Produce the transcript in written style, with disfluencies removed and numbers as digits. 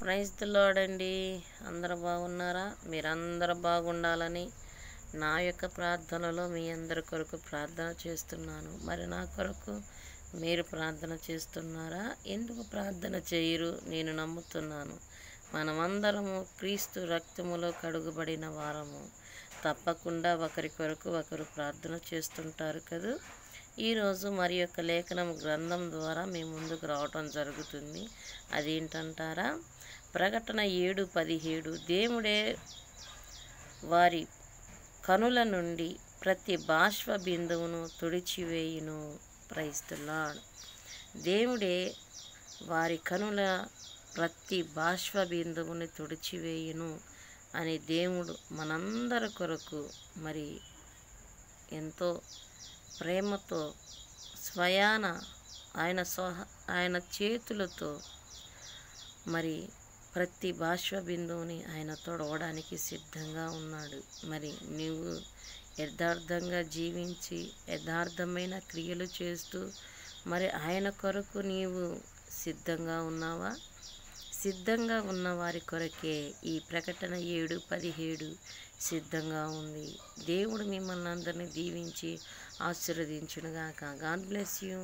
Praise the lord అండి. అందరూ బాగున్నారా? మీరందరూ బాగుండాలని నా యొక్క ప్రార్థనలో మీ అందరి కొరకు ప్రార్థన చేస్తున్నాను. మరి నా కొరకు మీరు ప్రార్థన చేస్తున్నారా? ఎందుకు ప్రార్థన చేయరు? నేను నమ్ముతున్నాను. మనమందరము క్రీస్తు రక్తములో కడుగుబడిన వారము. తప్పకుండా ఒకరి కొరకు ఒకరు ప్రార్థన చేస్తుంటారు కదా. ఈరోజు మరి యొక్క లేఖనం గ్రంథం ద్వారా మీ ముందుకు రావటం జరుగుతుంది. అదేంటంటారా? ప్రకటన 7:17 దేవుడే వారి కనుల నుండి ప్రతి బాష్ప బిందువును తుడిచివేయును. Praise the lord. దేవుడే వారి కనుల ప్రతి బాష్ప బిందువుని తుడిచివేయును అని దేవుడు మనందరి కొరకు మరి ఎంతో ప్రేమతో స్వయాన ఆయన చేతులతో మరి ప్రతి బాష్ప బిందువుని ఆయన తొడవడానికి సిద్ధంగా ఉన్నాడు. మరి నువ్వు యథార్థంగా జీవించి యథార్థమైన క్రియలు చేస్తూ మరి ఆయన కొరకు నీవు సిద్ధంగా ఉన్నావా? సిద్ధంగా ఉన్న వారి కొరకే ఈ ప్రకటన 7:17 సిద్ధంగా ఉంది. దేవుడు మిమ్మల్ని అందరినీ దీవించి ఆశీర్వదించునుగాక. God bless you.